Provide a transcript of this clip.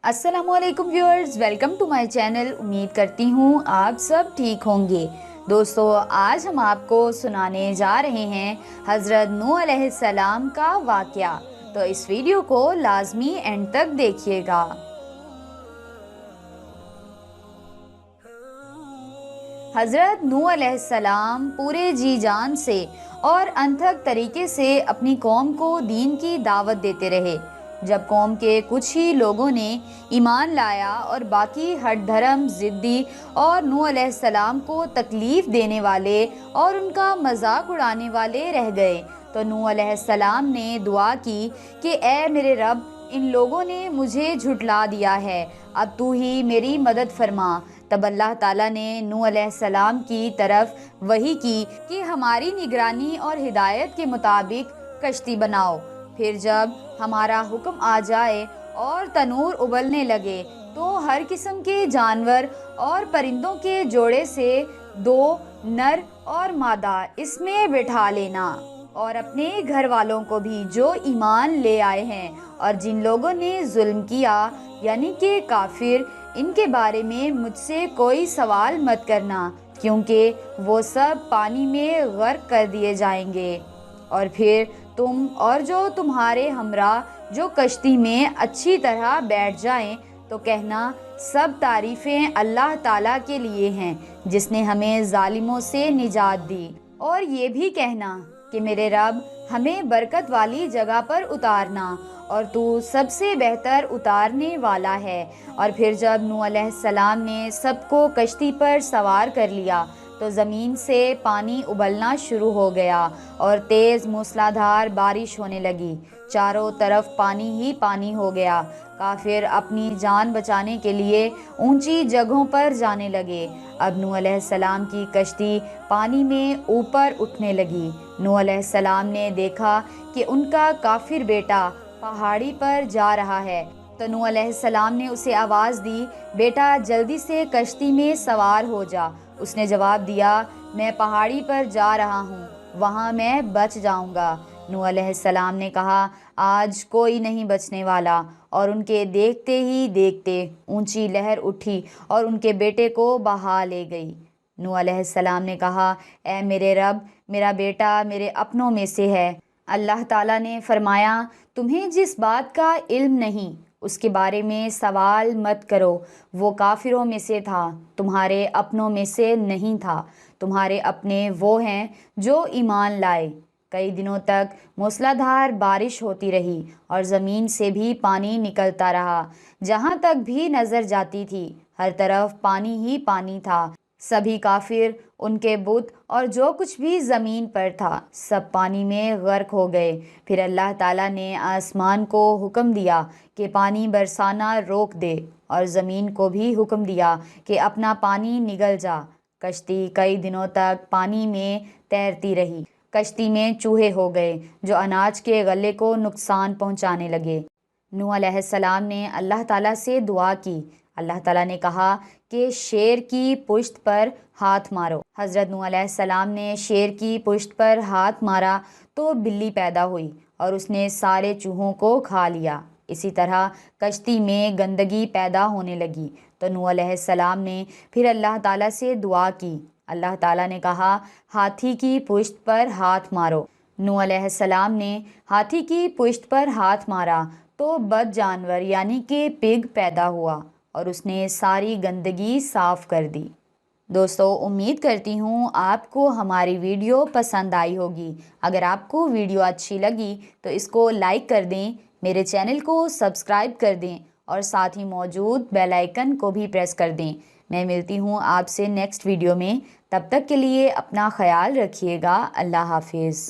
अस्सलाम वालेकुम viewers, welcome to my channel. उम्मीद करती हूँ आप सब ठीक होंगे। दोस्तों, आज हम आपको सुनाने जा रहे हैं हज़रत नूह अलैहिस्सलाम का वाक़या, तो इस वीडियो को लाजमी एंड तक देखिएगा। हज़रत नूह अलैहिस्सलाम पूरे जी जान से और अनथक तरीके से अपनी कौम को दीन की दावत देते रहे। जब कौम के कुछ ही लोगों ने ईमान लाया और बाकी हट धर्म ज़िद्दी और नूह अलैहिस्सलाम को तकलीफ़ देने वाले और उनका मजाक उड़ाने वाले रह गए, तो नूह अलैहिस्सलाम ने दुआ की कि ए मेरे रब, इन लोगों ने मुझे झुठला दिया है, अब तू ही मेरी मदद फरमा। तब अल्लाह ताला ने नूह अलैहिस्सलाम की तरफ वही की कि हमारी निगरानी और हिदायत के मुताबिक कश्ती बनाओ। फिर जब हमारा हुक्म आ जाए और तनूर उबलने लगे तो हर किस्म के जानवर और परिंदों के जोड़े से 2 नर और मादा इसमें बिठा लेना, और अपने घर वालों को भी जो ईमान ले आए हैं, और जिन लोगों ने जुल्म किया यानी कि काफिर, इनके बारे में मुझसे कोई सवाल मत करना, क्योंकि वो सब पानी में गर्क कर दिए जाएंगे। और फिर तुम और जो तुम्हारे हमरा जो कश्ती में अच्छी तरह बैठ जाएं, तो कहना सब तारीफ़ें अल्लाह ताला के लिए हैं, जिसने हमें जालिमों से निजात दी। और ये भी कहना कि मेरे रब, हमें बरकत वाली जगह पर उतारना, और तू सबसे बेहतर उतारने वाला है। और फिर जब नूह अलैहिस्सलाम ने सबको कश्ती पर सवार कर लिया तो ज़मीन से पानी उबलना शुरू हो गया और तेज़ मूसलाधार बारिश होने लगी। चारों तरफ पानी ही पानी हो गया। काफिर अपनी जान बचाने के लिए ऊंची जगहों पर जाने लगे। अब नूह अलैहिस्सलाम की कश्ती पानी में ऊपर उठने लगी। नूह अलैहिस्सलाम ने देखा कि उनका काफिर बेटा पहाड़ी पर जा रहा है, तो नूह अलैहिस्सलाम ने उसे आवाज़ दी, बेटा जल्दी से कश्ती में सवार हो जा। उसने जवाब दिया, मैं पहाड़ी पर जा रहा हूँ, वहाँ मैं बच जाऊँगा। नूह अलैहिस्सलाम ने कहा, आज कोई नहीं बचने वाला। और उनके देखते ही देखते ऊंची लहर उठी और उनके बेटे को बहा ले गई। नूह अलैहिस्सलाम ने कहा, ए मेरे रब, मेरा बेटा मेरे अपनों में से है। अल्लाह ताला ने फरमाया, तुम्हें जिस बात का इल्म नहीं उसके बारे में सवाल मत करो, वो काफिरों में से था, तुम्हारे अपनों में से नहीं था। तुम्हारे अपने वो हैं जो ईमान लाए। कई दिनों तक मूसलाधार बारिश होती रही और ज़मीन से भी पानी निकलता रहा। जहाँ तक भी नज़र जाती थी हर तरफ पानी ही पानी था। सभी काफिर, उनके बुत और जो कुछ भी ज़मीन पर था सब पानी में गर्क हो गए। फिर अल्लाह ताला ने आसमान को हुक्म दिया कि पानी बरसाना रोक दे, और ज़मीन को भी हुक्म दिया कि अपना पानी निगल जा। कश्ती कई दिनों तक पानी में तैरती रही। कश्ती में चूहे हो गए जो अनाज के गले को नुकसान पहुंचाने लगे। नूह अलैहिस्सलाम ने अल्लाह ताला से दुआ की। अल्लाह ताला ने कहा कि शेर की पुश्त पर हाथ मारो। हज़रत नूह अलैहिस्सलाम ने शेर की पुश्त पर हाथ मारा तो बिल्ली पैदा हुई और उसने सारे चूहों को खा लिया। इसी तरह कश्ती में गंदगी पैदा होने लगी, तो नूह अलैहिस्सलाम ने फिर अल्लाह ताला से दुआ की। अल्लाह ताला ने कहा, हाथी की पुश्त पर हाथ मारो। नूह अलैहिस्सलाम ने हाथी की पुश्त पर हाथ मारा तो बद जानवर यानी कि पिग पैदा हुआ और उसने सारी गंदगी साफ़ कर दी। दोस्तों, उम्मीद करती हूँ आपको हमारी वीडियो पसंद आई होगी। अगर आपको वीडियो अच्छी लगी तो इसको लाइक कर दें, मेरे चैनल को सब्सक्राइब कर दें और साथ ही मौजूद बेल आइकन को भी प्रेस कर दें। मैं मिलती हूँ आपसे नेक्स्ट वीडियो में। तब तक के लिए अपना ख्याल रखिएगा। अल्लाह हाफिज़।